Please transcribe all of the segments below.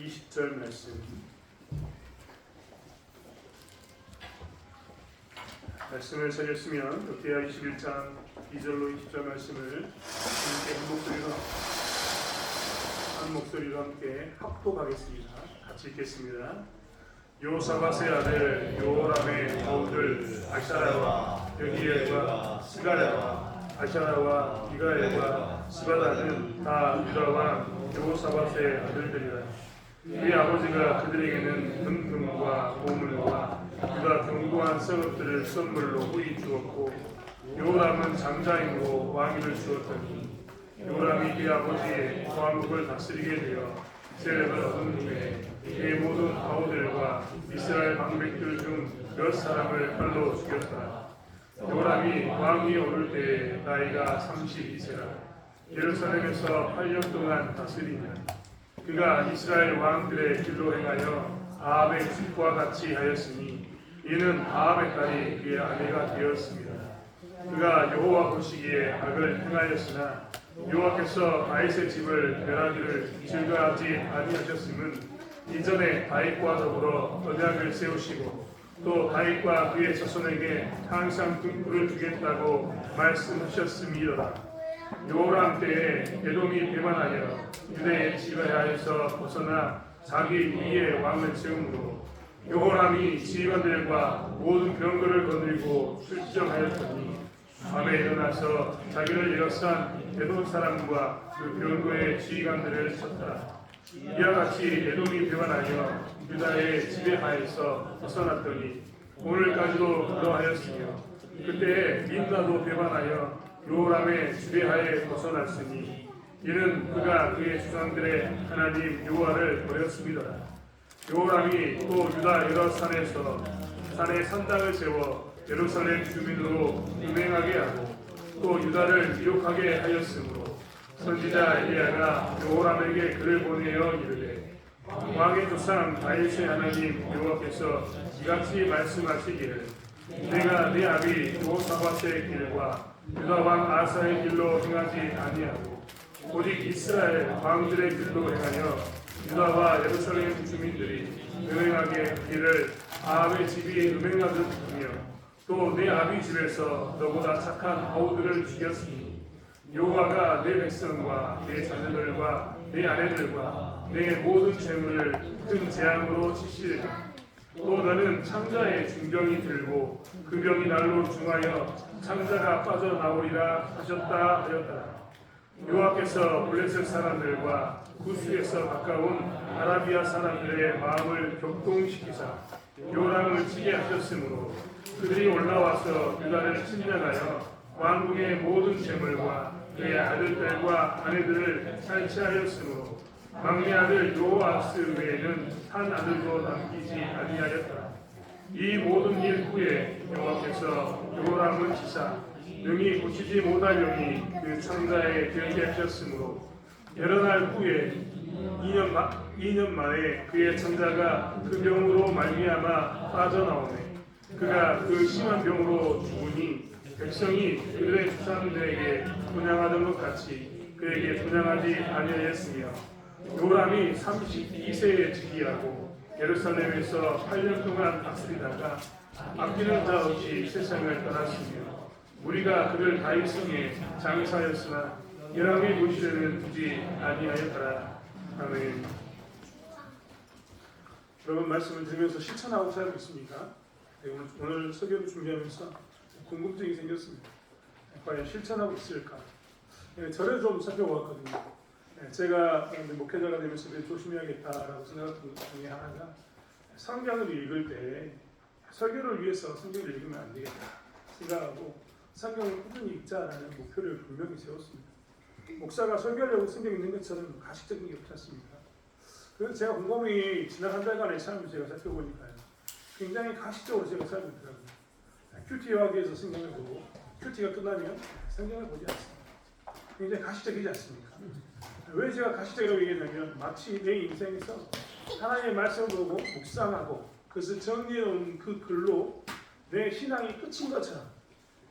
20절 말씀. 말씀을 찾았으면 롯데야 21장 2절로 20절 말씀을 함께 한 목소리로 함께 합독하겠습니다. 같이 읽겠습니다. 요사밧의 아들 요람의 아우들 아샤라와 여기엘과 스가랴와 아샤라와 이가엘과 스바다는 다 유다와 요사밧의 아들들이라. 그의 아버지가 그들에게는 금과 보물과 유다 견고한 성읍들을 선물로 후히 주었고, 요람은 장자이므로 왕위를 주었더니 요람이 그의 아버지의 왕국을 다스리게 되어 세력을 얻은 후에 그의 모든 아우들과 이스라엘 방백들 중 몇 사람을 칼로 죽였다. 요람이 왕위에 오를 때에 나이가 32세라. 예루살렘에서 8년 동안 다스리며 그가 이스라엘 왕들의 길로 행하여 아합의 집과 같이 하였으니 이는 아합의 딸이 그의 아내가 되었습니다. 그가 여호와 보시기에 악을 행하였으나 여호와께서 다윗의 집을 멸하기를 즐거워하지 아니하셨음은 이전에 다윗과 더불어 언약을 세우시고 또 다윗과 그의 자손에게 항상 등불을 주겠다고 말씀하셨음이로라. 요람 때에 에돔이 배반하여 유대의 지휘하에서 벗어나 자기 위에 왕을 세우므로 요람이 지휘관들과 모든 병거를 거느리고 출정하였더니 밤에 일어나서 자기를 에워싼 에돔 사람과 그 병거의 지휘관들을 쳤다. 이와 같이 에돔이 배반하여 유다의 지배하에서 벗어났더니 오늘까지도 그러하였으며 그때에 민나도 배반하여 요람의 지배하에 벗어났으니 이는 그가 그의 조상들의 하나님 여호와를 버렸습니다. 요람이 또 유다 여러 산에 산당을 세워 예루살렘 주민으로 유명하게 하고 또 유다를 미혹하게 하였으므로 선지자 엘리야가 요람에게 글을 보내어 이르되 왕의 조상 다윗의 하나님 여호와께서 이같이 말씀하시기를 내가 내 아비 요사밧의 길과 유다 왕 아사의 길로 행하지 아니하고 오직 이스라엘 왕들의 길로 행하여 유다와 예루살렘 주민들이 음행하게 길을 아합의 집이 음행하듯 하며 또 내 아비 집에서 너보다 착한 아우들을 죽였으니 여호와가 내 백성과 내 자녀들과 내 아내들과 내 모든 재물을 큰 재앙으로 치시리라. 또 너는 창자의 중병이 들고 그 병이 날로 중하여 창자가 빠져나오리라 하셨다 하였더라. 여호와께서 블레셋 사람들과 구스에서 가까운 아라비아 사람들의 마음을 격동시키사 요람을 치게 하셨으므로 그들이 올라와서 유다를 침략하여 왕궁의 모든 재물과 그의 아들들과 아내들을 탈취하였으므로 막내 아들 요아스 외에는 한 아들도 남기지 아니하였더라. 이 모든 일 후에 여호와께서 요람을 치사 능히 고치지 못할 영이 그 창자에 들게 하셨으므로 여러 날 후에 2년 만에 그의 창자가 그 병으로 말미암아 빠져나오매 그가 그 심한 병으로 죽으니 백성이 그들의 조상들에게 분향하던 것 같이 그에게 분향하지 아니하였으며 요람이 32세에 즉위하고 예루살렘에서 8년 동안 다스리다가 아끼는 자 없이 세상을 떠났으며 우리가 그를 다윗성에 장사하였으나 요람의 도시를 두지 아니하였더라. 아멘. 여러분 말씀을 들으면서 실천하고 살고 있습니까? 오늘 설교를 준비하면서 궁금증이 생겼습니다. 과연 실천하고 있을까? 저를 좀 살펴보았거든요. 제가 목회자가 되면서 조심해야겠다라고 생각했던 것 중에 하나가 성경을 읽을 때 설교를 위해서 성경을 읽으면 안 되겠다 생각하고 성경을 꾸준히 읽자라는 목표를 분명히 세웠습니다. 목사가 설교하려고 성경 읽는 것처럼 가식적인 게 없지 않습니까? 그래서 제가 곰곰이 지난 한 달간의 삶을 제가 살펴보니까요. 굉장히 가식적으로 제가 살고 있더라고요. 큐티하기 위해서 성경을 보고 큐티가 끝나면 성경을 보지 않습니다. 굉장히 가식적이지 않습니까? 왜 제가 가식적이라고 얘기했냐면 마치 내 인생에서 하나님의 말씀을 보고 묵상하고 그것을 정리해놓은 그 글로 내 신앙이 끝인 것처럼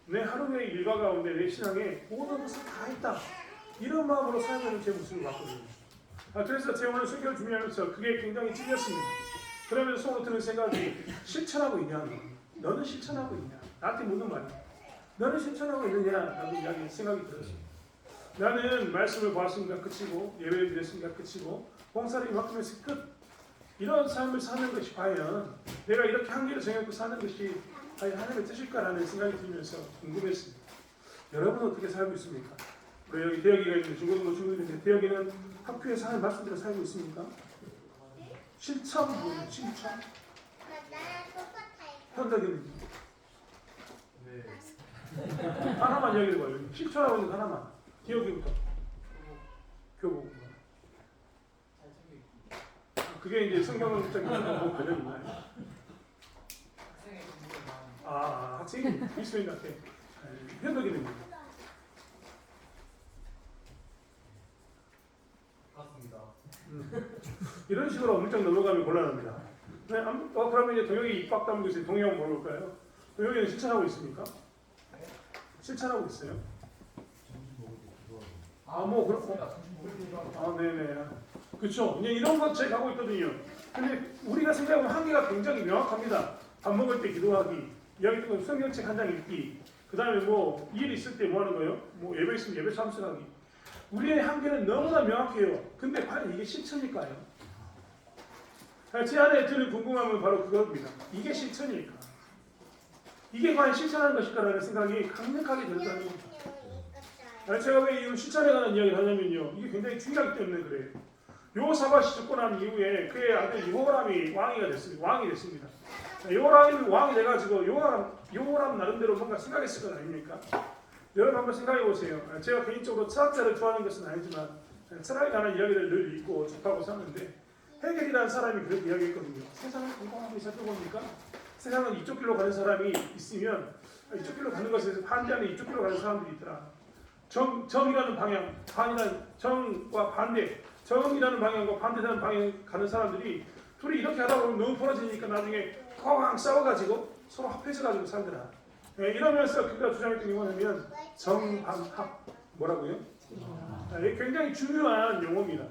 내 하루의 일과 가운데 내 신앙에 모든 것을 다 있다 이런 마음으로 살면 제 모습을 봤거든요. 그래서 제가 오늘 설교를 준비하면서 그게 굉장히 찔렸습니다. 그러면서 속으로 드는 생각이 실천하고 있냐? 너는 실천하고 있냐? 나한테 묻는 말이야. 너는 실천하고 있느냐? 라고 생각이 들었어요. 나는 말씀을 보았으니까 끝이고 예배를 드렸으니까 끝이고 봉사를 이만큼에서 끝. 이런 삶을 사는 것이 과연 내가 이렇게 한계를 정해놓고 사는 것이 과연 하나님의 뜻일까라는 생각이 들면서 궁금했습니다. 여러분은 어떻게 살고 있습니까? 우리 여기 대혁이가 있는데 중고등부 중고등부인데 대혁이는 학교에서 하는 말씀대로 살고 있습니까? 실천 뭐예요? 실천? 현덕이는 하나만 이야기를 봐요. 실천하고 있는 거 하나만. 대혁이부터 교복. 그게 이제 성경적인 뭐 관련 있나요? 학생이 그리스도인한테 현덕이는 맞습니다. 이런 식으로 엄청 넘어가면 곤란합니다. 네, 그러면 이제 동혁이 입학 다물고 있어요. 동혁이 한번 볼까요? 동혁이는 실천하고 있습니까? 실천하고 있어요? 네네. 그렇죠. 이제 이런 것 제가 하고 있거든요. 근데 우리가 생각하면 한계가 굉장히 명확합니다. 밥 먹을 때 기도하기, 이야기 듣고 성경책 한 장 읽기, 그 다음에 뭐 일 있을 때 뭐 하는 거예요? 뭐 예배 있으면 예배 참석하기. 우리의 한계는 너무나 명확해요. 근데 과연 이게 실천일까요? 제 안에 드는 궁금함은 바로 그겁니다. 이게 실천일까? 이게 과연 실천하는 것일까라는 생각이 강력하게 들었다는 겁니다. 제가 왜 이 실천에 관한 이야기를 하냐면요. 이게 굉장히 중요하기 때문에 그래요. 요사밧이 죽고 난 이후에 그의 아들 여호람이 왕이 됐습니다. 여호람이 왕이 돼가지고 여호람 나름대로 뭔가 생각했을 건 아닙니까? 여러분 한번 생각해 보세요. 제가 개인적으로 철학자를 좋아하는 것은 아니지만 철학에 관한 이야기를 늘 읽고 접하고 사는데 헤겔이라는 사람이 그렇게 이야기했거든요. 세상을 공공하게 살펴보니까 세상은 이쪽 길로 가는 사람이 있으면 이쪽 길로 가는 것에 대해서 반대하는 이쪽 길로 가는 사람들이 있더라. 정이라는 방향, 정과 반대, 정이라는 방향과 반대되는 방향 가는 사람들이 둘이 이렇게 하다 보면 너무 벌어지니까 나중에 꽝 싸워가지고 서로 합해져가지고 살더라. 이러면서 그가 주장했던 게 뭐냐면 정반합 뭐라고요? 굉장히 중요한 용어입니다.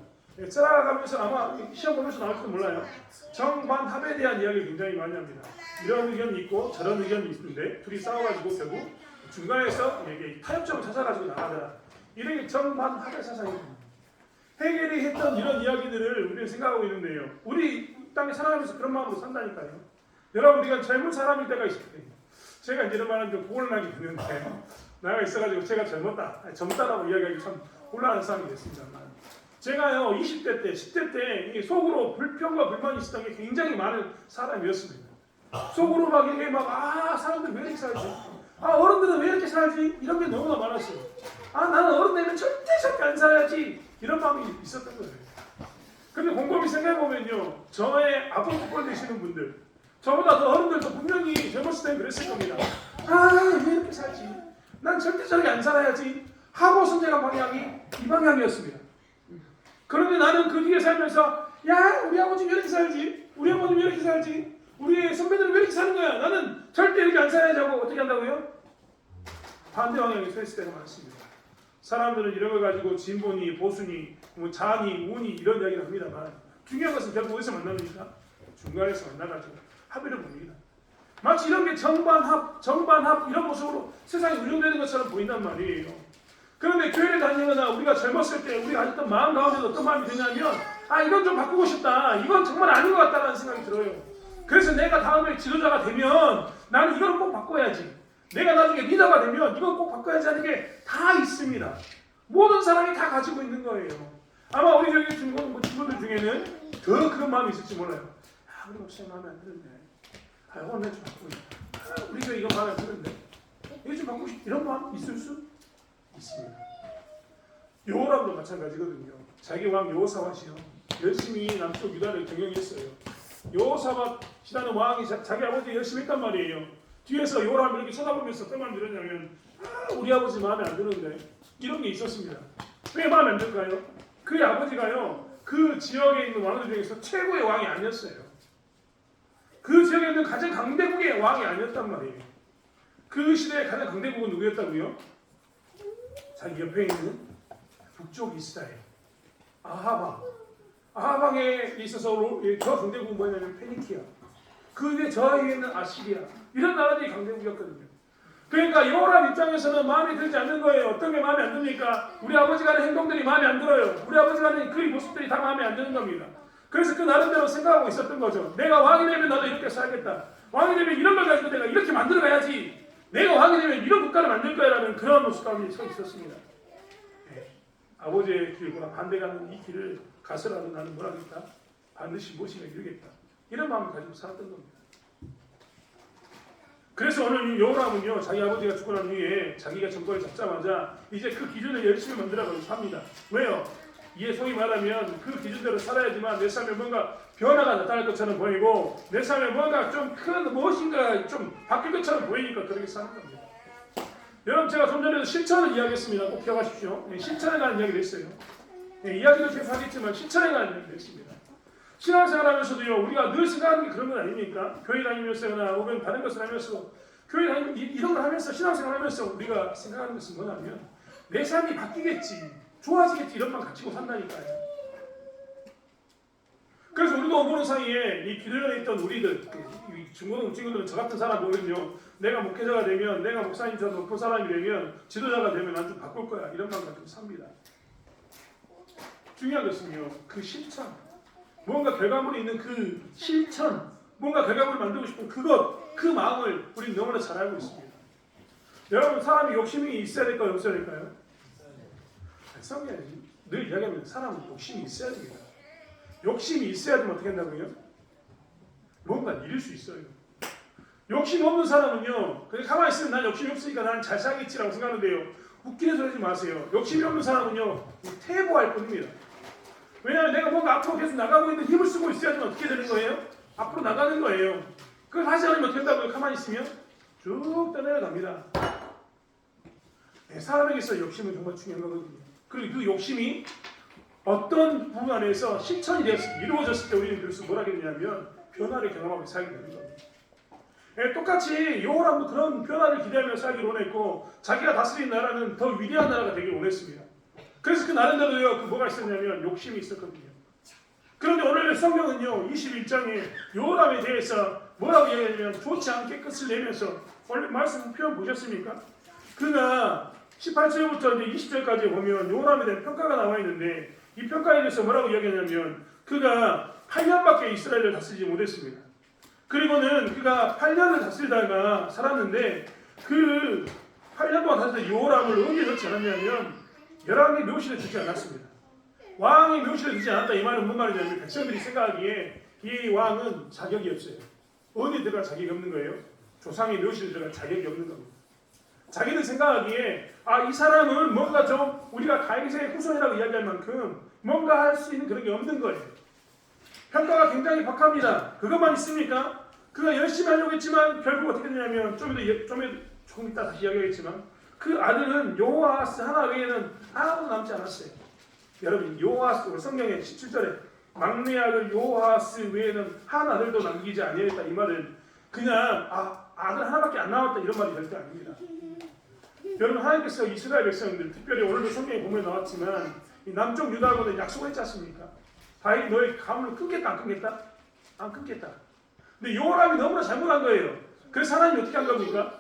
살아가면서 아마 시험 보면서 나올지도 몰라요. 정반합에 대한 이야기를 굉장히 많이 합니다. 이런 의견이 있고 저런 의견이 있는데 둘이 싸워가지고 결국 중간에서 타협점을 찾아가지고 나가더라. 이런 게 정반합의 사상입니다. 헤겔이 했던 이런 이야기들을 우리는 생각하고 있는데요. 우리 땅에 살아가면서 그런 마음으로 산다니까요. 여러분 우리가 젊은 사람일 때가 있을 거예요. 제가 이제 이런 말은 좀 곤란하게 되는데 나이가 있어가지고 제가 젊다라고 이야기하기 참 곤란한 사람이 됐습니다만 제가요 20대 때, 10대 때 속으로 불평과 불만이 있었던 게 굉장히 많은 사람이었습니다. 속으로 막 이게 사람들 왜 이렇게 살지? 어른들은 왜 이렇게 살지? 이런 게 너무나 많았어요. 나는 어른 되면 절대 안 살아야지. 이런 마음이 있었던 거예요. 근데 곰곰이 생각해보면요. 저의 아버지뻘 되시는 분들, 저보다 더 어른들도 분명히 젊었을 때 그랬을 겁니다. 왜 이렇게 살지? 난 절대 저렇게 안 살아야지. 하고 선택한 방향이 이 방향이었습니다. 그런데 나는 그 뒤에 살면서 우리 아버지 왜 이렇게 살지? 우리 어머니 왜 이렇게 살지? 우리 선배들은 왜 이렇게 사는 거야? 나는 절대 이렇게 안 살아야지 하고 어떻게 한다고요? 반대 방향에 서 있을 때가 많습니다. 사람들은 이런 걸 가지고 진보니 보수니 자니 우니 이런 이야기를 합니다만 중요한 것은 결국 어디서 만납니까? 중간에서 만나가지고 합의를 봅니다. 마치 이런 게 정반합 이런 모습으로 세상이 운영되는 것처럼 보인단 말이에요. 그런데 교회를 다니거나 우리가 젊었을 때 우리가 가졌던 마음 가운데도 어떤 마음이 드냐면 이건 좀 바꾸고 싶다. 이건 정말 아닌 것 같다는 생각이 들어요. 그래서 내가 다음에 지도자가 되면 나는 이걸 꼭 바꿔야지. 내가 나중에 리더가 되면 이건 꼭 바꿔야지 하는 게 다 있습니다. 모든 사람이 다 가지고 있는 거예요. 아마 우리 저기 친구들 중에는 더 그런 마음이 있을지 몰라요. 우리 목사님 마음에 안 드는데. 오늘 좀 바꾸고 싶다. 우리 저 이거 마음에 안 드는데. 이거 좀 바꾸고 싶다. 이런 마음 있을 수 있습니다. 여호람도 마찬가지거든요. 자기 왕 여호사밧이요. 열심히 남쪽 유다를 경영했어요. 여호사밧이라는 왕이 자기 아버지 열심히 했단 말이에요. 뒤에서 여호람을 이렇게 쳐다보면서 어떤 마음이 들었냐면 우리 아버지 마음에 안 드는데 이런 게 있었습니다. 왜 마음에 안 들까요? 그의 아버지가요 그 지역에 있는 왕들 중에서 최고의 왕이 아니었어요. 그 지역에 있는 가장 강대국의 왕이 아니었단 말이에요. 그 시대의 가장 강대국은 누구였다고요? 자기 옆에 있는 북쪽 이스라엘 아합 왕 아방에 있어서 저 강대국은 뭐냐면 페니키아, 그 위에 저 위에는 아시리아, 이런 나라들이 강대국이었거든요. 그러니까 여호람 입장에서는 마음에 들지 않는 거예요. 어떤 게 마음에 안 듭니까? 우리 아버지가 하는 행동들이 마음에 안 들어요. 우리 아버지가 하는 그 모습들이 다 마음에 안 드는 겁니다. 그래서 그 나름대로 생각하고 있었던 거죠. 내가 왕이 되면 나도 이렇게 살겠다. 왕이 되면 이런 걸 가지고 내가 이렇게 만들어 가야지. 내가 왕이 되면 이런 국가를 만들 거야라는 그런 모습 가운데 서 있었습니다. 네. 아버지의 길과 반대가는 이 길을 가서라도 나는 뭐라겠다? 반드시 무엇인가 이루겠다. 이런 마음을 가지고 살았던 겁니다. 그래서 오늘 이 여호람은요, 자기 아버지가 죽고 난 후에 자기가 정권을 잡자마자 이제 그 기준을 열심히 만들어가지고 삽니다. 왜요? 이게 소위 말하면 그 기준대로 살아야지만 내 삶에 뭔가 변화가 나타날 것처럼 보이고 내 삶에 뭔가 좀 큰 무엇인가 좀 바뀔 것처럼 보이니까 그렇게 사는 겁니다. 여러분, 제가 좀 전에도 실천을 이야기했습니다. 꼭 기억하십시오. 실천에 관한 이야기를 했어요. 이야기도 계속 하겠지만 실천에 관한 이야기를 했습니다. 신앙생활하면서도요, 우리가 늘 생각하는 게 그런 건 아닙니까? 교회 다니면서나 혹은 다른 것을 하면서도 교회 다니면 이런 걸 하면서 신앙생활하면서 우리가 생각하는 것은 뭐냐면 내 삶이 바뀌겠지, 좋아지겠지, 이런 만 갖추고 산다니까요. 그래서 우리도 보는 사이에 이 기도전에 있던 우리들, 중고등 친구들은 저 같은 사람 보면요, 내가 목회자가 되면, 내가 목사님처럼 높은 사람이 되면, 지도자가 되면 난 좀 바꿀 거야, 이런 만 가지고 삽니다. 중요한 것은요, 그 실천, 뭔가 결과물이 있는 그 실천, 뭔가 결과물을 만들고 싶은 그것, 그 마음을 우리는 너무나 잘 알고 있습니다. 여러분, 사람이 욕심이 있어야 될까요? 없어야 될까요? 성경에 늘 이야기하면 사람은 욕심이 있어야 됩니다. 욕심이 있어야지만 어떻게 한다고요? 뭔가 이룰 수 있어요. 욕심 없는 사람은요, 그냥 가만히 있으면 난 욕심이 없으니까 나는 잘 살겠지라고 생각하는데요, 웃기는 소리 하지 마세요. 욕심이 없는 사람은요, 퇴보할 뿐입니다. 왜냐하면 내가 뭔가 앞으로 계속 나가고 있는 힘을 쓰고 있어야지만 어떻게 되는 거예요? 앞으로 나가는 거예요. 그걸 하지 않으면 어떻게 된다고요? 가만히 있으면 쭉 떠내려갑니다. 사람에게서 욕심은 정말 중요한 거거든요. 그리고 그 욕심이 어떤 부분 안에서 실천이 되었을 때, 이루어졌을 때 우리는 그래서 뭐라 하겠냐면 변화를 경험하고 살게 되는 겁니다. 똑같이 여호람도 그런 변화를 기대하며 살기를 원했고 자기가 다스린 나라는 더 위대한 나라가 되기를 원했습니다. 그래서 그 나름대로요, 그 뭐가 있었냐면 욕심이 있었거든요. 그런데 오늘 성경은요, 21장에 여호람에 대해서 뭐라고 얘기하냐면 좋지 않게 끝을 내면서, 원래 말씀 표현 보셨습니까? 그가 18절부터 이제 20절까지 보면 여호람에 대한 평가가 나와 있는데, 이 평가에 대해서 뭐라고 이야기하냐면 그가 8년밖에 이스라엘을 다스리지 못했습니다. 그리고는 그가 8년을 다스리다가 살았는데 그 8년 동안 다스린 여호람을 어디에 넣지 않았냐면 열왕의 묘실에 두지 않았습니다. 왕의 묘실에 두지 않았다, 이 말은 무슨 말이냐면 백성들이 생각하기에 이 왕은 자격이 없어요. 어디에 들어갈 자격이 없는 거예요? 조상의 묘실에 들어갈 자격이 없는 겁니다. 자기들 생각하기에 이 사람은 뭔가 좀 우리가 다윗의 후손이라고 이야기할 만큼 뭔가 할 수 있는 그런 게 없는 거예요. 평가가 굉장히 박합니다. 그것만 있습니까? 그가 열심히 하려고 했지만 결국 어떻게 되냐면 조금 이따 다시 이야기하겠지만 그 아들은 여호아하스 하나 외에는 아무도 남지 않았어요. 여러분, 여호아하스, 우리 성경에 17절에 막내 아들 여호아하스 외에는 한 아들도 남기지 아니하였다, 이 말은 그냥 아들 하나밖에 안 나왔다 이런 말이 절대 아닙니다. 여러분, 하나님께서 이스라엘 백성들, 특별히 오늘도 성경에 보면 나왔지만 이 남쪽 유다하고는 약속을 했지 않습니까? 다윗 너의 가문을 끊겠다, 안 끊겠다? 안 끊겠다. 근데 여호람이 너무나 잘못한 거예요. 그래서 하나님이 어떻게 한 겁니까?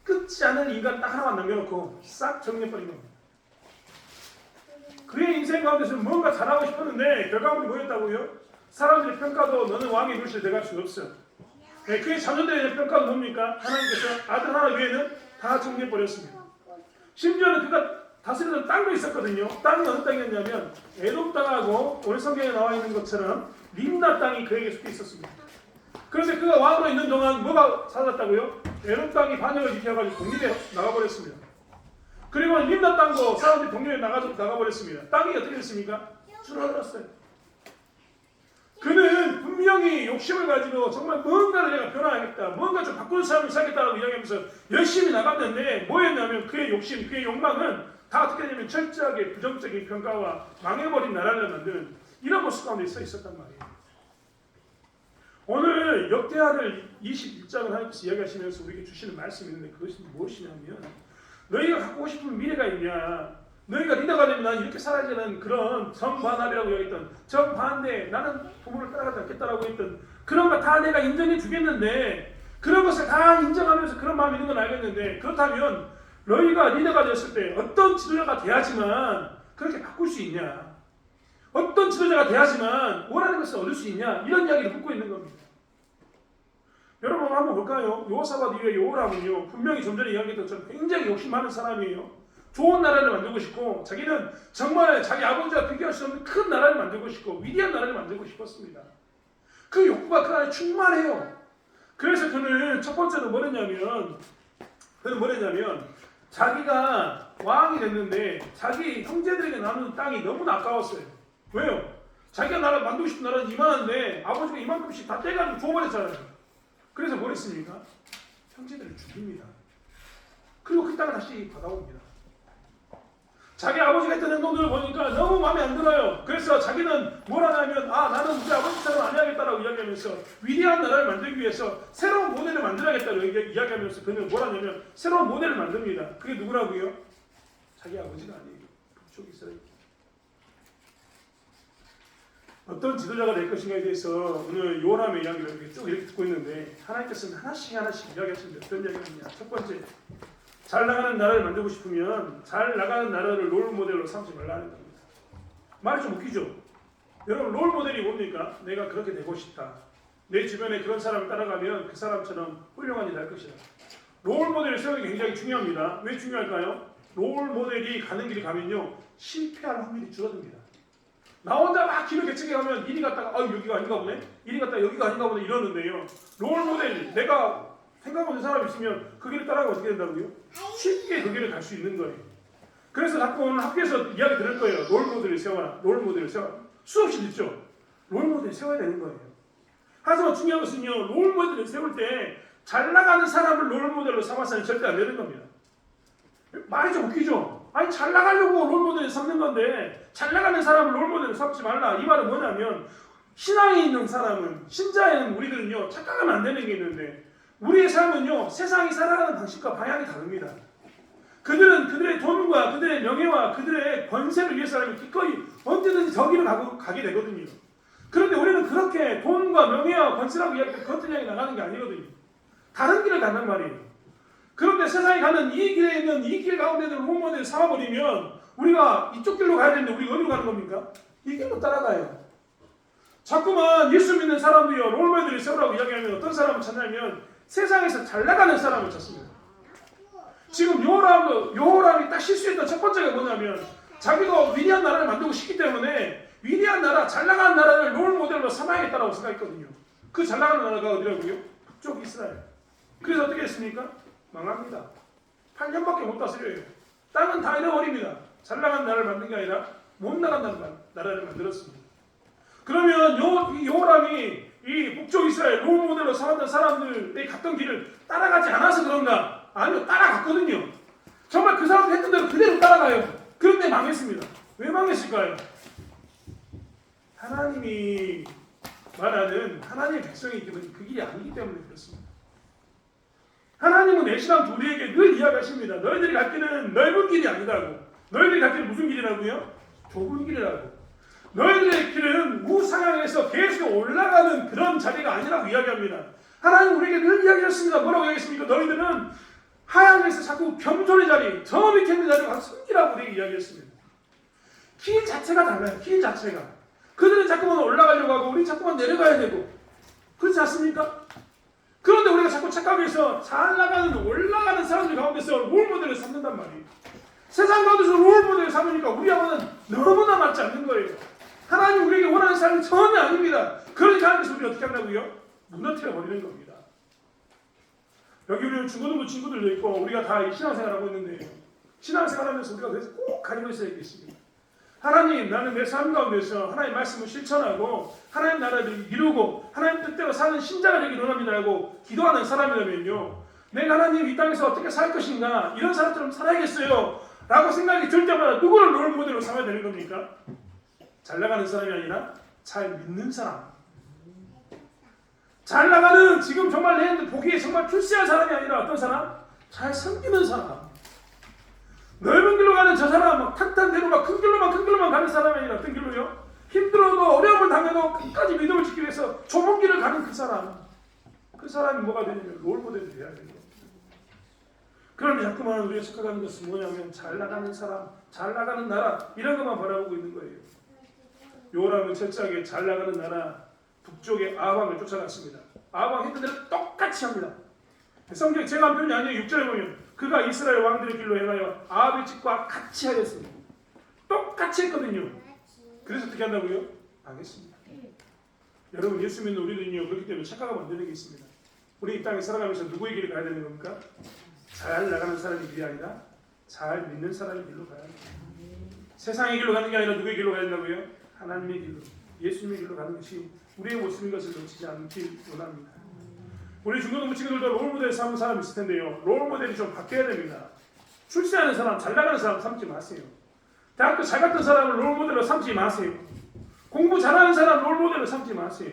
끊지 않은 인간 딱 하나만 남겨놓고 싹 정리해버린 겁니다. 그의 인생 가운데서는 뭔가 잘하고 싶었는데 결과물이 뭐였다고요? 사람들의 평가도 너는 왕의 묘실에 들어갈 수는 없어. 그의 자녀들에 대한 평가도 뭡니까? 하나님께서 아들 하나 외에는 다 정리해버렸습니다. 심지어는 그가 다스리던 땅도 있었거든요. 땅이 어느 땅이었냐면 에돔 땅하고 오늘 성경에 나와 있는 것처럼 림나 땅이 그에게 속해 있었습니다. 그런데 그가 왕으로 있는 동안 뭐가 사라졌다고요? 에돔 땅이 반역을 일으켜가지고 독립에 나가버렸습니다. 그리고 림나 땅도 사람들이 독립에 나가버렸습니다. 땅이 어떻게 됐습니까? 줄어들었어요. 그는 분명히 욕심을 가지고 정말 뭔가를 내가 변화하겠다, 뭔가 좀 바꾸는 삶을 살겠다고 이야기하면서 열심히 나갔는데 뭐였냐면 그의 욕심, 그의 욕망은 다 어떻게 되냐면 철저하게 부정적인 평가와 망해버린 나라를 만드는 이런 모습 가운데 서 있었단 말이에요. 오늘 역대하를 21장을 하나님께서 이야기하시면서 우리에게 주시는 말씀이 있는데 그것이 무엇이냐면 너희가 갖고 싶은 미래가 있냐, 너희가 리더가 되면 나는 이렇게 살아야지는 그런 정반합이라고 여겼던 정반대 나는 부모를 따라가지 않겠다라고 했던 그런 거 다 내가 인정해 주겠는데 그런 것을 다 인정하면서 그런 마음이 있는 건 알겠는데 그렇다면 너희가 리더가 되었을 때 어떤 지도자가 돼야지만 그렇게 바꿀 수 있냐? 어떤 지도자가 돼야지만 원하는 것을 얻을 수 있냐? 이런 이야기를 묻고 있는 겁니다. 여러분 한번 볼까요? 여호사밧 이후에 여호람은요 분명히 좀 전에 이야기했던 것처럼 굉장히 욕심 많은 사람이에요. 좋은 나라를 만들고 싶고 자기는 정말 자기 아버지와 비교할 수 없는 큰 나라를 만들고 싶고 위대한 나라를 만들고 싶었습니다. 그 욕구가 그 안에 충만해요. 그래서 그는 첫 번째로 뭐랬냐면 자기가 왕이 됐는데 자기 형제들에게 나누는 땅이 너무나 아까웠어요. 왜요? 자기가 나라 만들고 싶은 나라는 이만한데 아버지가 이만큼씩 다 떼가지고 줘버렸잖아요. 그래서 뭘 했습니까? 형제들을 죽입니다. 그리고 그 땅을 다시 받아옵니다. 자기 아버지가 했던 행동들을 보니까 너무 마음에 안 들어요. 그래서 자기는 뭘 하냐면 나는 우리 아버지처럼 안 해야겠다라고 이야기하면서 위대한 나라를 만들기 위해서 새로운 모델을 만들어야겠다고 이야기하면서 그는 뭘 하냐면 새로운 모델을 만듭니다. 그게 누구라고요? 자기 아버지가 아니에요. 북쪽 이스라엘. 어떤 지도자가 될 것인가에 대해서 오늘 요람의 이야기를 이렇게 쭉 이렇게 듣고 있는데 하나님께서는 하나씩 이야기하시는데 어떤 이야기가 첫 번째, 잘 나가는 나라를 만들고 싶으면 잘 나가는 나라를 롤 모델로 삼지 말라는 겁니다. 말이 좀 웃기죠? 여러분 롤 모델이 뭡니까? 내가 그렇게 되고 싶다. 내 주변에 그런 사람을 따라가면 그 사람처럼 훌륭한 일을 할 것이다. 롤 모델을 세우는 게 굉장히 중요합니다. 왜 중요할까요? 롤 모델이 가는 길이 가면요 실패할 확률이 줄어듭니다. 나 혼자 막 길을 개척해 가면 이리 갔다가 여기가 아닌가 보네? 이리 갔다가 여기가 아닌가 보네 이러는데요. 롤 모델 내가 생각 없는 사람이 있으면 그 길을 따라가면 어떻게 된다고요? 쉽게 그 길을 갈 수 있는 거예요. 그래서 자꾸 오늘 학교에서 이야기 들을 거예요. 롤 모델을 세워라. 롤 모델을 세워라. 수없이 듣죠. 롤 모델을 세워야 되는 거예요. 하지만 중요한 것은요. 롤 모델을 세울 때 잘 나가는 사람을 롤 모델로 삼아서는 절대 안 되는 겁니다. 말이 좀 웃기죠? 아니 잘 나가려고 롤 모델을 삼는 건데 잘 나가는 사람을 롤 모델로 삼지 말라. 이 말은 뭐냐면 신앙이 있는 사람은 신자에는 우리들은요 착각하면 안 되는 게 있는데 우리의 삶은요 세상이 살아가는 방식과 방향이 다릅니다. 그들은 그들의 돈과 그들의 명예와 그들의 권세를 위해서라면 기꺼이 언제든지 저기를 가게 되거든요. 그런데 우리는 그렇게 돈과 명예와 권세라고 이야기할 그 어떤 이야기 나가는 게 아니거든요. 다른 길을 간단 말이에요. 그런데 세상이 가는 이 길에 있는 이 길 가운데 있는 롤모델을 삼아버리면 우리가 이쪽 길로 가야 되는데 우리가 어디로 가는 겁니까? 이 길로 따라가요. 자꾸만 예수 믿는 사람도요 롤모델을 세우라고 이야기하면 어떤 사람을 찾냐면 세상에서 잘 나가는 사람을 찾습니다. 지금 여호람이 딱 실수했던 첫 번째가 뭐냐면 자기도 위대한 나라를 만들고 싶기 때문에 위대한 나라, 잘 나가는 나라를 롤모델로 삼아야겠다라고 생각했거든요. 그 잘 나가는 나라가 어디라고요? 북쪽 이스라엘. 그래서 어떻게 했습니까? 망합니다. 8년밖에 못 다스려요. 땅은 다 잃어버립니다. 잘 나가는 나라를 만든 게 아니라 못 나가는 나라를 만들었습니다. 그러면 여호람이 이 북쪽 이스라엘 롤 모델로 삼았던 사람들이 갔던 길을 따라가지 않아서 그런가? 아니요, 따라갔거든요. 정말 그 사람들 했던 대로 그대로 따라가요. 그런데 망했습니다. 왜 망했을까요? 하나님이 말하는 하나님의 백성의 길은 그 길이 아니기 때문에 그렇습니다. 하나님은 내시랑 우리에게 늘 이야기하십니다. 너희들이 갈 길은 넓은 길이 아니라고. 너희들이 갈 길은 무슨 길이라고요? 좁은 길이라고. 너희들의 길은 우상향에서 계속 올라가는 그런 자리가 아니라고 이야기합니다. 하나님 우리에게 늘 이야기했습니다. 뭐라고 이야기했습니까? 너희들은 하향에서 자꾸 겸손의 자리, 저 밑에 있는 자리가 숨기라고 우리에게 이야기했습니다. 길 자체가 달라요. 길 자체가. 그들은 자꾸만 올라가려고 하고 우리 자꾸만 내려가야 되고 그렇지 않습니까? 그런데 우리가 자꾸 착각해서 잘 나가는 올라가는 사람들 가운데서 롤모델을 삼는단 말이에요. 세상 가운데서 롤모델을 삼으니까 우리하고는 너무나 맞지 않는 거예요. 하나님 우리에게 원하는 삶이 전혀 아닙니다. 그러니까 하나님께서 우리 어떻게 한다고요? 무너뜨려 버리는 겁니다. 여기 우리는 중고등부 친구들도 있고 우리가 다 신앙생활하고 있는데 신앙생활하면서 우리가 그래서 꼭 가지고 있어야 되겠습니다. 하나님 나는 내 삶 가운데서 하나님의 말씀을 실천하고 하나님 나라를 이루고 하나님 뜻대로 사는 신자가 되기 원합니다라고 기도하는 사람이라면요 내가 하나님 이 땅에서 어떻게 살 것인가 이런 사람처럼 살아야겠어요 라고 생각이 들 때마다 누구를 롤모델로 삼아야 되는 겁니까? 잘 나가는 사람이 아니라 잘 믿는 사람, 잘 나가는 지금 정말 내 보기에 정말 출세한 사람이 아니라 어떤 사람? 잘 섬기는 사람. 넓은 길로 가는 저 사람 막 탄탄대로 막 큰 길로만 가는 사람이 아니라 어떤 길로요? 힘들어도 어려움을 당해도 끝까지 믿음을 지키기 위해서 좁은 길을 가는 그 사람이 뭐가 되냐면 롤모델이 돼야 되는 거예요. 그런데 자꾸만 우리가 착각하는 것은 뭐냐면 잘 나가는 사람, 잘 나가는 나라 이런 것만 바라보고 있는 거예요. 요람은 철저하게 잘 나가는 나라 북쪽의 아방을 쫓아갔습니다. 아방 했던 대로 똑같이 합니다. 성경 제가 한 편이 아니에요. 6절에 보면 그가 이스라엘 왕들의 길로 행하여 아합의 집과 같이 하였습니다. 똑같이 했거든요. 그래서 어떻게 한다고요? 망했습니다. 여러분 예수 믿는 우리들은요 그렇기 때문에 착각하면 안 되는 게 있습니다. 우리 이 땅에 살아가면서 누구의 길을 가야 되는 겁니까? 잘 나가는 사람의 길이 아니라 잘 믿는 사람의 길로 가야 합니다. 세상의 길로 가는 게 아니라 누구의 길로 가야 된다고요? 하나님의 길로, 예수님의 길로 가는 것이 우리의 모습인 것을 놓치지 않길 원합니다. 우리 중고등부 친구들도 롤모델 삼은 사람이 있을 텐데요. 롤모델이 좀 바뀌어야 됩니다. 출세하는 사람, 잘 나가는 사람 삼지 마세요. 대학교 잘 갔던 사람을 롤모델로 삼지 마세요. 공부 잘하는 사람 롤모델로 삼지 마세요.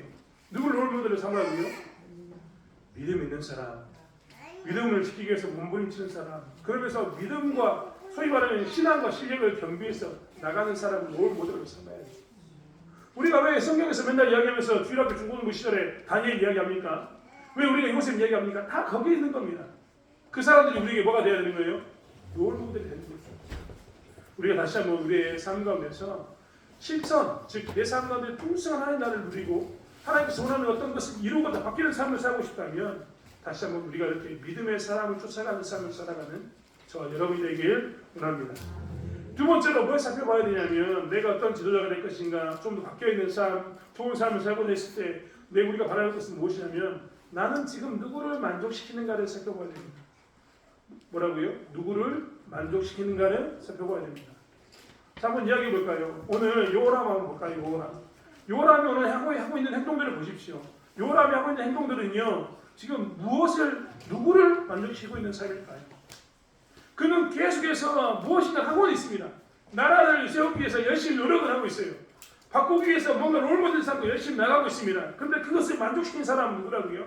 누굴 롤모델로 삼으라고요? 믿음 있는 사람, 믿음을 지키기 위해서 몸부림치는 사람, 그러면서 믿음과 소위 말하는 신앙과 실력을 겸비해서 나가는 사람을 롤모델로 삼아야죠. 우리가 왜 성경에서 맨날 이야기하면서 주일학교 중고등부 시절에 다니엘 이야기합니까? 왜 우리가 요셉 이야기합니까? 다 거기에 있는 겁니다. 그 사람들이 우리에게 뭐가 되어야 되는 거예요? 롤모델이 되는 거죠. 우리가 다시 한번 우리의 삶 가운데서 실천, 즉 내 삶 가운데 풍성한 하나님의 나를 누리고 하나님께서 원하는 어떤 것을 이루고 다 바뀌는 삶을 살고 싶다면 다시 한번 우리가 이렇게 믿음의 사람을 쫓아가는 삶을 살아가는 저와 여러분이 되길 원합니다. 두 번째로 뭘 살펴봐야 되냐면 내가 어떤 지도자가 될 것인가, 좀 더 바뀌어있는 삶, 좋은 삶을 살고 있을 때 우리가 바라는 것은 무엇이냐면 나는 지금 누구를 만족시키는가를 살펴봐야 됩니다. 뭐라고요? 누구를 만족시키는가를 살펴봐야 됩니다. 자, 한번 이야기해 볼까요? 오늘 요람 한번 볼까요? 요람이 오늘 하고 있는 행동들을 보십시오. 요람이 하고 있는 행동들은요, 지금 누구를 만족시키고 있는 삶일까요? 그는 계속해서 무엇인가 하고 있습니다. 나라를 세우기 위해서 열심히 노력을 하고 있어요. 바꾸기 위해서 뭔가 롤모델 삼고 열심히 나가고 있습니다. 그런데 그것을 만족시킨 사람은 누구라고요?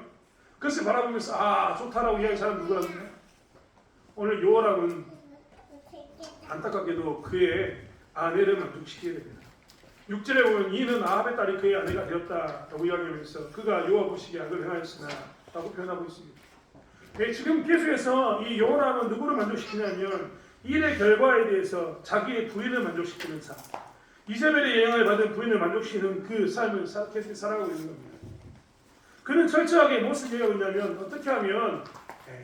그것을 바라보면서 좋다라고 이야기하는 사람은 누구라고요? 오늘 요람은 안타깝게도 그의 아내를 만족시켜야 됩니다. 6절에 보면 이는 아합의 딸이 그의 아내가 되었다라고 이야기하면서 그가 여호와 보시기에 악을 행하였으나 라고 표현하고 있습니다. 지금 계속해서 이 요람은 누구를 만족시키냐면 일의 결과에 대해서 자기의 부인을 만족시키는 삶, 이세벨의 영향을 받은 부인을 만족시키는 그 삶을 계속 살아가고 있는 겁니다. 그는 철저하게 무엇을 얘기하고 있냐면 어떻게 하면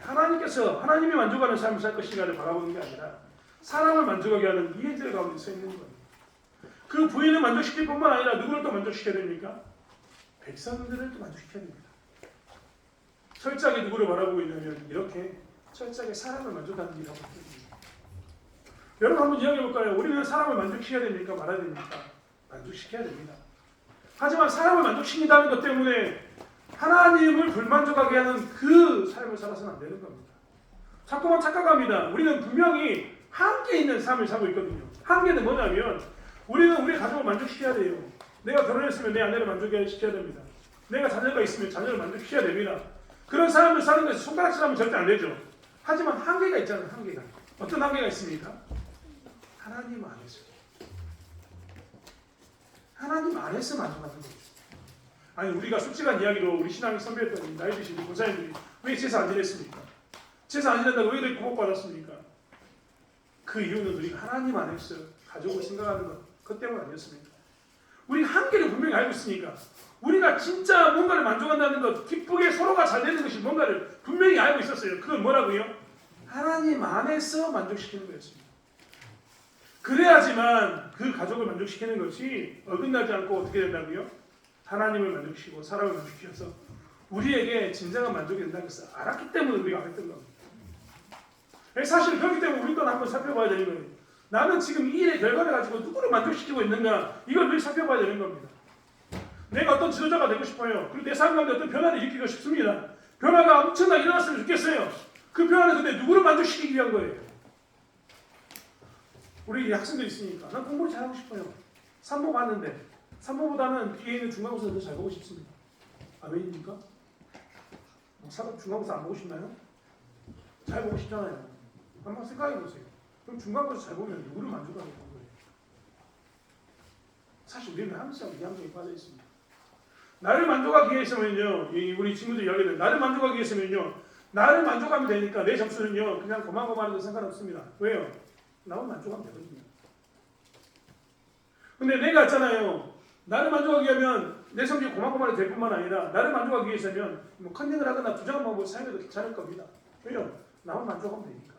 하나님이 만족하는 삶을 살 것인가를 바라보는 게 아니라 사람을 만족하게 하는 이해들 가운데 서 있는 거예요. 그 부인을 만족시킬 뿐만 아니라 누구를 또 만족시켜야 됩니까? 백성들을 또 만족시켜야 됩니다. 철저하게 누구를 바라보고 있냐면 이렇게 철저하게 사람을 만족하는 일이라고 합니다. 여러분 한번 이야기해 볼까요? 우리는 사람을 만족시켜야 됩니까? 말아야 됩니까? 만족시켜야 됩니다. 하지만 사람을 만족시킨다는 것 때문에 하나님을 불만족하게 하는 그 삶을 살아서는 안 되는 겁니다. 자꾸만 착각합니다. 우리는 분명히 한계 있는 삶을 살고 있거든요. 한계는 뭐냐면 우리는 우리 가족을 만족시켜야 돼요. 내가 결혼했으면 내 아내를 만족시켜야 됩니다. 내가 자녀가 있으면 자녀를 만족시켜야 됩니다. 그런 사람을 사는 것이 손가락질하면 절대 안 되죠. 하지만 한계가 있잖아요. 한계가. 어떤 한계가 있습니까? 하나님 안에서. 하나님 안에서 만족하는 거죠. 아니 우리가 솔직한 이야기로 우리 신앙 선배였던 나이 드신 권사님들이 왜 제사 안 지냈습니까? 제사 안 지낸다고 왜 이렇게 구속받았습니까? 그 이유는 우리가 하나님 안에서 가족을 생각하는 것, 그것 때문 아니었습니까? 우리 한계를 분명히 알고 있으니까 우리가 진짜 뭔가를 만족한다는 것, 기쁘게 서로가 잘 되는 것이 뭔가를 분명히 알고 있었어요. 그건 뭐라고요? 하나님 안에서 만족시키는 거였습니다. 그래야지만 그 가족을 만족시키는 것이 어긋나지 않고 어떻게 된다고요? 하나님을 만족시키고 사람을 만족시켜서 우리에게 진정한 만족이 된다는 것을 알았기 때문에 우리가 했던 겁니다. 사실 그렇기 때문에 우리 건 한번 살펴봐야 되는 거예요. 나는 지금 이 일의 결과를 가지고 누구를 만족시키고 있는가, 이걸 늘 살펴봐야 되는 겁니다. 내가 어떤 지도자가 되고 싶어요. 그리고 내 삶 가운데 어떤 변화를 일으키고 싶습니다. 변화가 엄청나게 일어났으면 좋겠어요. 그 변화는 근데 누구를 만족시키기 위한 거예요? 우리 학생들 있으니까 난 공부를 잘하고 싶어요. 산모 봤는데 산모보다는 뒤에 있는 중간고사를 더 잘 보고 싶습니다. 아멘입니까? 중간고사 안 보고 싶나요? 잘 보고 싶잖아요. 한번 생각해 보세요. 그럼 중간고사 잘 보면 누구를 만족하게 되는 거예요? 사실 우리는 항상 이 함정에 빠져 있습니다. 나를 만족하기 위해서는요, 우리 친구들이 이야기하는 나를 만족하기 위해서는요, 나를 만족하면 되니까 내 점수는요, 그냥 고만고만해도 상관없습니다. 왜요? 나만 만족하면 되거든요. 근데 내가 있잖아요, 나를 만족하기 위하면 내 성격이 고만고만해도 될 뿐만 아니라 나를 만족하기 위해서면 뭐 컨닝을 하거나 부정한 방법을 사용해도 괜찮을 겁니다. 왜요? 나만 만족하면 되니까.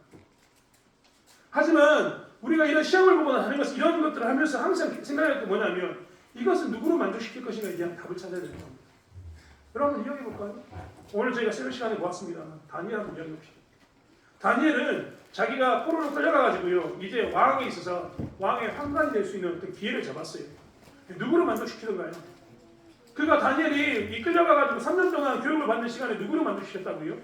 하지만 우리가 이런 시험을 보거나 하는 것은 이런 것들을 하면서 항상 생각할 게 뭐냐면 이것은 누구를 만족시킬 것인가에 대한 답을 찾아야 되는 겁니다. 여러분 이야기해 볼까요? 오늘 저희가 새벽 시간에 보았습니다. 다니엘 한번 이야기해 봅시다. 다니엘은 자기가 포로로 끌려가가지고요, 이제 왕에 있어서 왕의 환관이 될 수 있는 어떤 기회를 잡았어요. 누구를 만족시키던가요? 그가 다니엘이 이 끌려가가지고 3년 동안 교육을 받는 시간에 누구를 만족시켰다고요?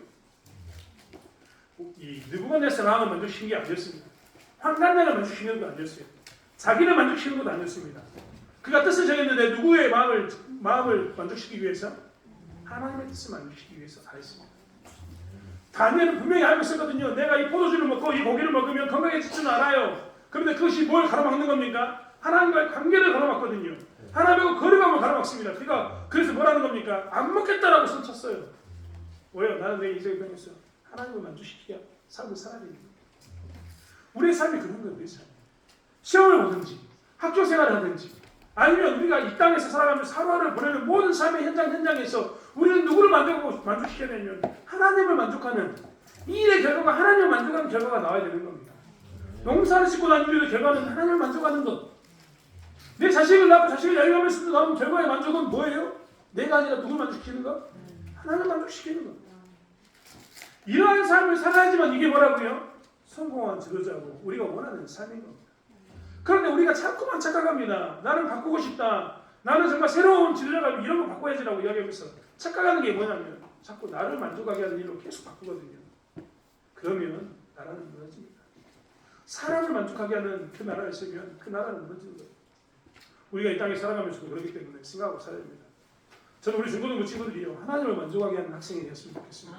이 느부갓네살 왕을 만족시킨 게 아니었습니다. 환관장을 만족시키는 것도 아니었어요. 자기를 만족시키는 것도 아니었습니다. 그가 뜻을 정했는데 누구의 마음을 만족시키기 위해서? 하나님의 뜻을 만족시키기 위해서 다 했습니다. 다니엘은 분명히 알고 있었거든요. 내가 이 포도주를 먹고 이 고기를 먹으면 건강해질 줄 알아요. 그런데 그것이 뭘 가로막는 겁니까? 하나님과의 관계를 가로막거든요. 하나님하고 거리감을 가로막습니다. 그가 그래서 뭐라는 겁니까? 안 먹겠다라고 손쳤어요. 왜요? 나는 내 인생을 변했어요. 하나님을 만족시키게 삶을 살아야 됩니다. 우리의 삶이 그런 거예요. 우리의 삶. 시험을 보든지 학교 생활을 하든지 아니면 우리가 이 땅에서 살아가면서 하루하루를 보내는 모든 삶의 현장에서 우리는 누구를 만족시켜야 되냐면 하나님을 만족하는 이 일의 결과가 하나님을 만족하는 결과가 나와야 되는 겁니다. 농사를 짓고 난 이후의 결과는 하나님을 만족하는 것. 내 자식을 낳고 자식을 양육하면서 나오는 결과의 만족은 뭐예요? 내가 아니라 누구를 만족시키는 것? 하나님을 만족시키는 것. 이러한 삶을 살아야지만 이게 뭐라고요? 성공한 지도자고 우리가 원하는 삶인 겁니다. 그런데 우리가 자꾸만 착각합니다. 나는 바꾸고 싶다. 나는 정말 새로운 지도자가 이런 거 바꿔야지라고 이야기하면서 착각하는 게 뭐냐면 자꾸 나를 만족하게 하는 일로 계속 바꾸거든요. 그러면 나라는 무너집니다. 사람을 만족하게 하는 그 나라를 세우면 그 나라는 무너지는 거예요. 우리가 이 땅에 살아가면서도 그렇기 때문에 생각하고 살아야 됩니다. 저는 우리 중고등부 친구들이요, 하나님을 만족하게 하는 학생이 되었으면 좋겠습니다.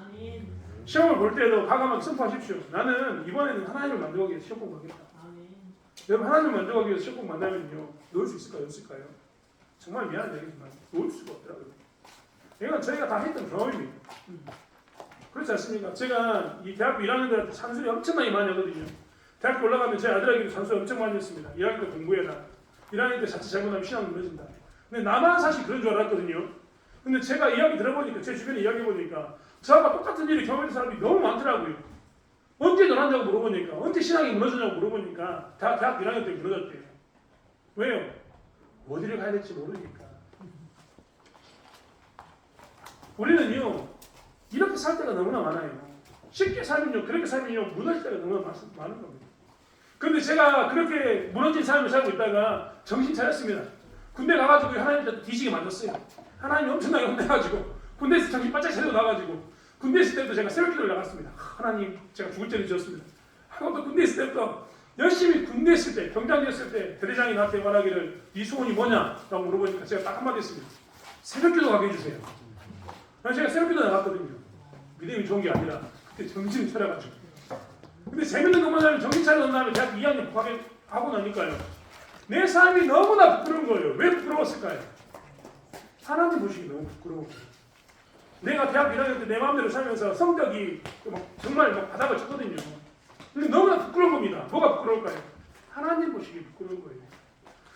시험을 볼 때도 과감하게 선포하십시오. 나는 이번에는 하나님을 만족하기 위해서 시험 공부하겠다. 여러분 하나님을 만족하기 위해서 시험 공부 만나면요, 놓을 수 있을까요? 없을까요? 정말 미안한 얘기지만 놓을 수가 없더라고요. 이건 저희가 다 했던 경험입니다. 그렇지 않습니까? 제가 이 대학교 1학년 들한테 잔소리 엄청나게 많이 하거든요. 대학교 올라가면 제 아들에게도 잔소리 엄청 많이 했습니다. 1학년 때 공부해라. 1학년 때 자칫 잘못하면 신앙 무너진다. 근데 나만 사실 그런 줄 알았거든요. 근데 제가 이야기 들어보니까, 제 주변에 이야기 해보니까 저하고 똑같은 일을 경험했던 사람이 너무 많더라고요. 언제 놀았냐고 물어보니까, 언제 신앙이 무너졌냐고 물어보니까 다 대학 1학년 때 무너졌대요. 왜요? 어디를 가야 될지 모르니까. 우리는요, 이렇게 살 때가 너무나 많아요. 쉽게 살면요, 그렇게 살면요, 무너질 때가 너무나 많은 겁니다. 그런데 제가 그렇게 무너진 삶을 살고 있다가 정신 차렸습니다. 군대 가가지고 하나님한테 뒤지게 맞았어요. 하나님이 엄청나게 혼내가지고 군대에서 정신 바짝 차리고 나가지고 군대 있을 때부터 제가 새벽 기도를 나갔습니다. 하나님, 제가 죽을 죄를 지었습니다. 하고 또 군대 있을 때부터 열심히 군대 있을 때, 병장이었을 때 대대장이 나한테 말하기를 네 소원이 뭐냐? 라고 물어보니까 제가 딱 한마디 했습니다. 새벽 기도 가게 해주세요. 제가 새벽 기도 나갔거든요. 믿음이 좋은 게 아니라 그때 정신을 차려가지고. 근데 재밌는 것만 하면 정신 차려놓은 다음에 대학 2학년 하고 나니까요, 내 삶이 너무나 부끄러운 거예요. 왜 부끄러웠을까요? 하나님 보시기 너무 부끄러운 거예요. 내가 대학 1학년 때 내 마음대로 살면서 성격이 정말 바닥을 쳤거든요. 근데 너무나 부끄러운 겁니다. 뭐가 부끄러울까요? 하나님 보시기 부끄러운 거예요.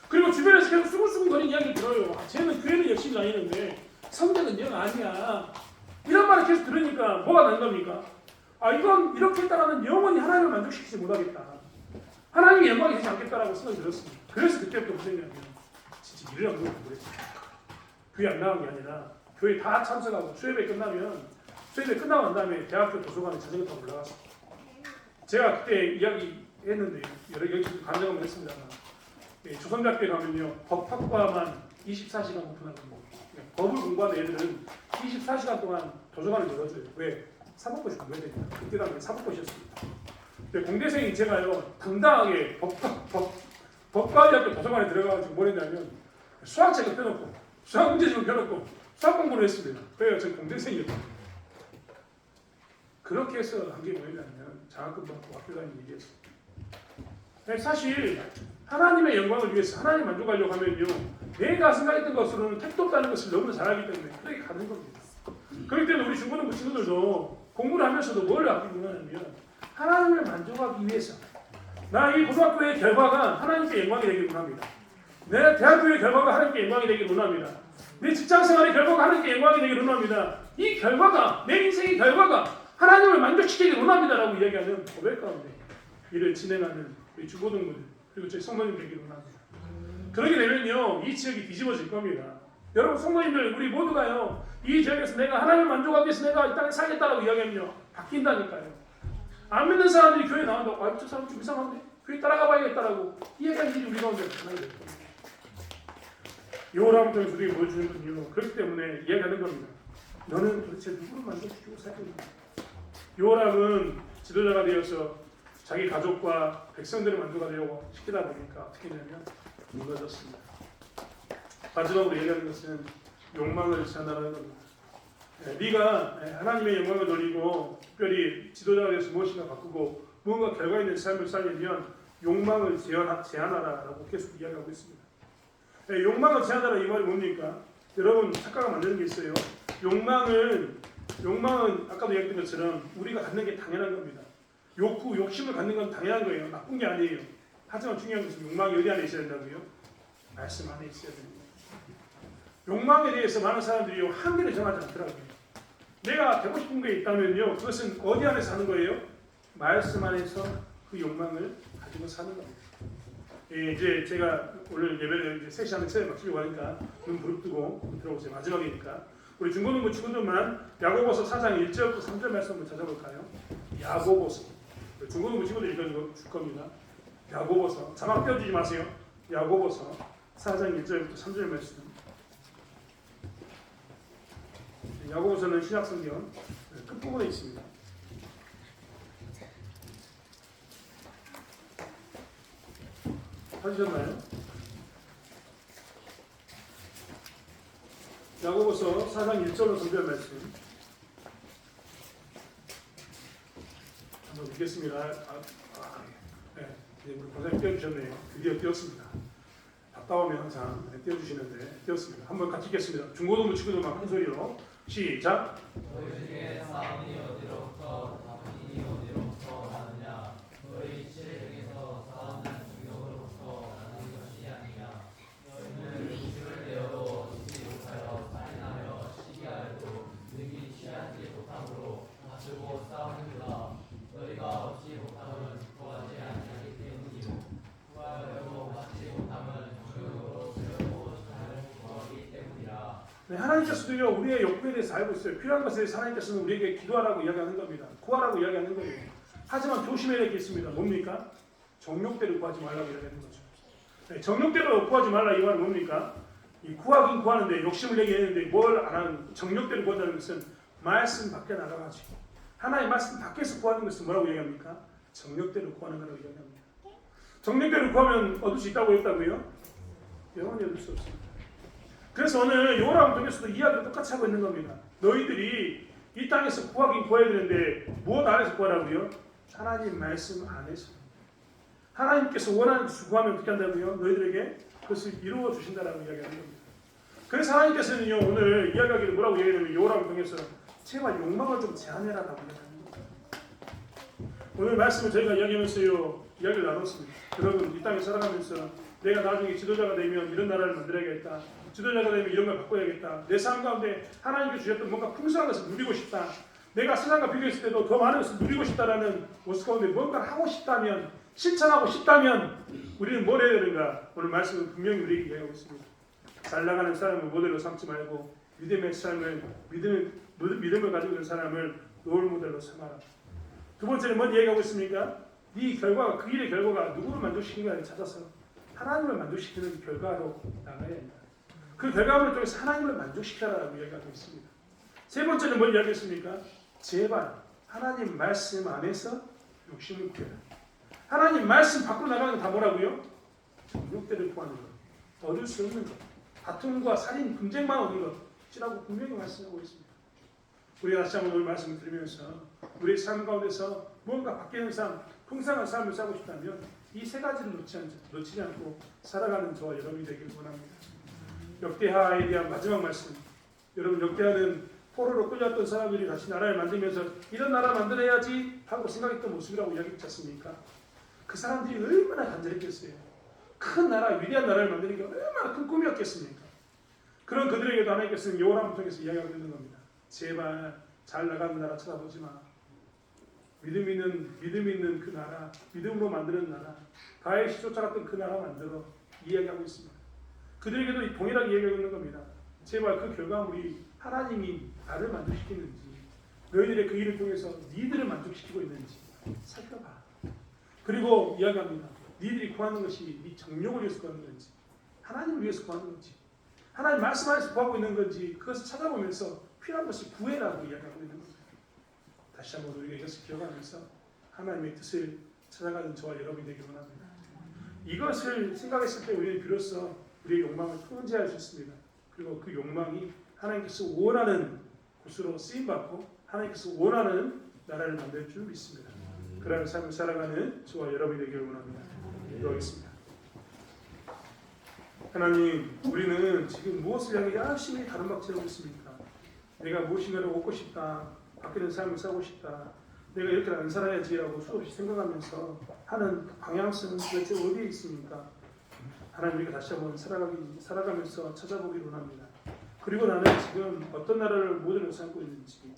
그리고 주변에서 계속 수근수근거리는 이야기 들어요. 쟤는 교회는 열심히 다니는데 성격은 영 아니야. 이런 말을 계속 들으니까 뭐가 난 겁니까? 이건 이렇게 했다가는 영원히 하나님을 만족시키지 못하겠다. 하나님의 영광이 되지 않겠다라고 생각이 들었습니다. 그래서 그때부터 무슨 얘기냐면 진짜 일을 안 그랬어요. 교회 안 나간 게 아니라 교회 다 참석하고 수요예배 끝나면 수요예배 끝나고 난 다음에 대학교 도서관에 자전거 타고 올라갔어요. 제가 그때 이야기했는데 여러 여기 간증을 했습니다만, 조선대학교에 가면요, 법학과만 24시간 오픈하거든요. 법을 공부하는 애들은 24시간 동안 도서관을 열어줘요. 왜? 사법고시 공부해야 되니까. 그때 당시에 사법고시였습니다. 공대생이 제가요, 당당하게 법과대학교 도서관에 들어가가지고 뭘 했냐면 수학책을 펴놓고 수학 문제집을 펴놓고 수학 공부를 했습니다. 그래요, 저 공대생이었거든요. 그렇게 해서 한 게 뭐였냐면 장학금 받고 학교 다니는 얘기였어요. 사실 하나님의 영광을 위해서 하나님 만족하려고 하면요, 내가 생각했던 것으로는 택도 없다는 것을 너무 잘 알기 때문에 그렇게 가는 겁니다. 그렇기 때문에 우리 중고등부 친구들도 공부를 하면서도 뭘 하기 원하냐면 하나님을 만족하기 위해서 나 이 고등학교의 결과가 하나님께 영광이 되길 원합니다. 내 대학교의 결과가 하나님께 영광이 되길 원합니다. 내 직장생활의 결과가 하나님께 영광이 되길 원합니다. 이 결과가 내 인생의 결과가 하나님을 만족시키길 원합니다라고 이야기하는 고백 가운데 일을 진행하는 우리 중고등부들 그리고 저희 성도님 되길 원합니다. 그러게 되면요 이 지역이 뒤집어질 겁니다. 여러분 성도님들 우리 모두가요 이 지역에서 내가 하나님을 만족하기 위해서 내가 이 땅에 살겠다라고 이야기하면요 바뀐다니까요. 안 믿는 사람들이 교회 나온다고 아, 저 사람 좀 이상한데 교회 따라가 봐야겠다라고 이야기하는 일이 우리 가운데 하나가 될 겁니다. 요람을 통해서 우리에게 보여주는군요. 그렇기 때문에 이야기하는 겁니다. 너는 도대체 누구를 만족시키고 살 건가? 요람은 지도자가 되어서 자기 가족과 백성들을 만족하려고 시키다 보니까 어떻게 되냐면 무너졌습니다. 마지막으로 얘기하는 것은 욕망을 제한하는 겁니다. 네가 하나님의 영광을 돌리고 특별히 지도자가 되어서 무엇인가 바꾸고 무언가 결과 있는 삶을 살려면 욕망을 제한하라라고 계속 이야기하고 있습니다. 욕망을 제한하라 이 말이 뭡니까? 여러분 착각을 만드는 게 있어요. 욕망은 아까도 이야기했던 것처럼 우리가 갖는 게 당연한 겁니다. 욕구, 욕심을 갖는 건 당연한 거예요. 나쁜 게 아니에요. 하지만 중요한 것은 욕망이 어디 안에 있어야 된다고요? 말씀 안에 있어야 됩니다. 욕망에 대해서 많은 사람들이 한계를 정하지 않더라고요. 내가 되고 싶은 게 있다면요, 그것은 어디 안에서 하는 거예요? 말씀 안에서 그 욕망을 가지고 사는 겁니다. 이제 제가 오늘 예배를 이제 3시 안에 처음에 마치려고 하니까 눈 부릅뜨고 들어오세요. 마지막이니까. 우리 중고등부 친구들만 야고보서 4장 1절부터 3절 말씀 한번 찾아볼까요? 야고보서. 중고등부 친구들이 읽어줄 겁니다. 야고보서. 자막 띄워주지 마세요. 야고보서 4장 1절부터 3절 말씀. 야고보서는 신약성경 끝부분에 있습니다. 찾으셨나요? 야고보서 4장 1절로 3절 말씀 한번 읽겠습니다. 네, 우리 고생이 띄워주셨네요. 드디어 띄웠습니다. 답답하면 항상 띄워주시는데 띄웠습니다. 한번 같이 읽겠습니다. 중고등부 친구들만 큰 소리로 시작. 너희 중에 싸움이 어디로부터 다툼이 어디로부터 나느냐? 너희 지혜에게서 싸우는 중력으로부터 나는 것이 아니냐? 너희는 음식을 내어도 얻지 못하여 살인하여 시기하여도 능히 취하지 못함으로 다투고 싸우는도다. 너희가 얻지 못함은 구하지 아니하기 때문이요 구하려고 받지 못함은 중력으로 쓰려고 구하기 때문이라. 네, 하나님께서도요 우리의 욕구에 대해서 알고 있어요. 필요한 것에 대해서 하나님께서는 우리에게 기도하라고 이야기하는 겁니다. 구하라고 이야기하는 거예요. 하지만 조심해야 될 게 있습니다. 뭡니까? 정욕대로 구하지 말라고 이야기하는 거죠. 네, 정욕대로 구하지 말라 이 말은 뭡니까? 이 구하긴 구하는데 욕심을 내게 했는데 뭘 안 하는 정욕대로 구한다는 것은 말씀 밖에 나가가지고 하나님 말씀 밖에서 구하는 것은 뭐라고 이야기합니까? 정욕대로 구하는 거라고 이야기합니다. 정욕대로 구하면 얻을 수 있다고 했다고요? 영원히 얻을 수 없습니다. 그래서 오늘 요람을 통해서도 이야기를 똑같이 하고 있는 겁니다. 너희들이 이 땅에서 구하긴 구해야 되는데 무엇 안에서 구하라고요? 하나님 말씀 안에서. 하나님께서 원하는 것을 구하면 어떻게 한다고요? 너희들에게 그것을 이루어 주신다라고 이야기하는 겁니다. 그래서 하나님께서는요 오늘 이야기하기를 뭐라고 이야기하냐면 요람을 통해서 제발 욕망을 좀 제한해라라고 이야기하는 겁니다. 오늘 말씀을 저희가 이야기하면서요 이야기를 나눴습니다. 여러분 이 땅에 살아가면서 내가 나중에 지도자가 되면 이런 나라를 만들어야겠다. 지도자가 되면 이런 걸 바꿔야겠다. 내 삶 가운데 하나님께 주셨던 뭔가 풍성한 것을 누리고 싶다. 내가 세상과 비교했을 때도 더 많은 것을 누리고 싶다라는 모습 가운데 뭔가를 하고 싶다면 실천하고 싶다면 우리는 뭘 해야 되는가? 오늘 말씀은 분명히 우리에게 이야기하고 있습니다. 잘 나가는 사람을 모델로 삼지 말고 믿음의 삶을 믿음을 가지고 있는 사람을 롤 모델로 삼아라. 두 번째는 뭔 얘기하고 있습니까? 네 결과가 그 일의 결과가 누구를 만족시키는가를 찾아서 하나님을 만족시키는 결과로 나가야 합니다. 그 결과물을 통해서 하나님을 만족시켜라라고 이야기하고 있습니다. 세 번째는 뭘 이야기했습니까? 제발 하나님 말씀 안에서 욕심을 구해라. 하나님 말씀 밖으로 나가는 건 다 뭐라고요? 정욕대를 구하는 것, 얻을 수 없는 것, 다툼과 살인, 분쟁만 얻는 것이라고 분명히 말씀하고 있습니다. 우리가 다시 한번 오늘 말씀을 들으면서 우리의 삶 가운데서 무언가 바뀌는 삶, 풍성한 삶을 살고 싶다면 이 세 가지를 놓치지 않고 살아가는 저와 여러분이 되길 원합니다. 역대하에 대한 마지막 말씀. 여러분, 역대하는 포로로 끌려왔던 사람들이 다시 나라를 만들면서 이런 나라 만들어야지 하고 생각했던 모습이라고 이야기했지 않습니까? 그 사람들이 얼마나 간절했겠어요. 큰 나라, 위대한 나라를 만드는 게 얼마나 큰 꿈이었겠습니까? 그런 그들에게도 하나님께서는 여호람을 통해서 이야기하고 있는 겁니다. 제발 잘 나가는 나라 쳐다보지 마. 믿음 있는 그 나라, 믿음으로 만드는 나라, 다윗이 쫓아갔던 그 나라 만들어 이야기하고 있습니다. 그들에게도 동일하게 이야기하고 있는 겁니다. 제발 그 결과물이 하나님이 나를 만족시키는지, 너희들의 그 일을 통해서 니들을 만족시키고 있는지 살펴봐. 그리고 이야기합니다. 니들이 구하는 것이 네 정욕을 위해서 구하는 건지, 하나님을 위해서 구하는 건지, 하나님 말씀 안에서 구하고 있는 건지, 그것을 찾아보면서 필요한 것을 구해라고 이야기하고 있는 겁니다. 다시 한번 우리가 이것을 기억하면서 하나님의 뜻을 찾아가는 저와 여러분이 되길 원합니다. 이것을 생각했을 때 우리는 비로소 우리의 욕망을 통제할 수 있습니다. 그리고 그 욕망이 하나님께서 원하는 곳으로 쓰임받고 하나님께서 원하는 나라를 만들 줄 믿습니다. 그런 삶을 살아가는 저와 여러분이 되기를 원합니다. 기도하겠습니다. 하나님, 우리는 지금 무엇을 향해 열심히 가름박질하고 있습니까? 내가 무엇인가를 얻고 싶다, 바뀌는 삶을 살고 싶다, 내가 이렇게 안 살아야지라고 수없이 생각하면서 하는 방향성은 도대체 어디에 있습니까? 하나님, 우리가 다시 한번 살아가면서 찾아보기를 원합니다. 그리고 나는 지금 어떤 나라를 모델로 삼고 있는지,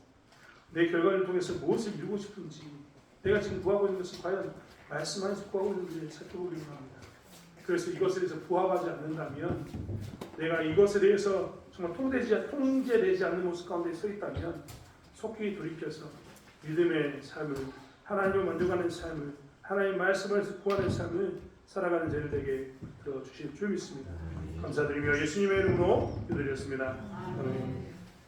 내 결과를 통해서 무엇을 이루고 싶은지, 내가 지금 구하고 있는 것은 과연 말씀 안에서 구하고 있는지 살펴보기를 원합니다. 그래서 이것에 대해서 부합하지 않는다면, 내가 이것에 대해서 정말 통제되지 않는 모습 가운데 서 있다면 속히 돌이켜서 믿음의 삶을, 하나님을 만족하는 삶을, 하나님 말씀을 구하는 삶을 살아가는 저희들 되게 들어주실 줄 믿습니다. 감사드리며 예수님의 이름으로 기도드렸습니다. 아멘.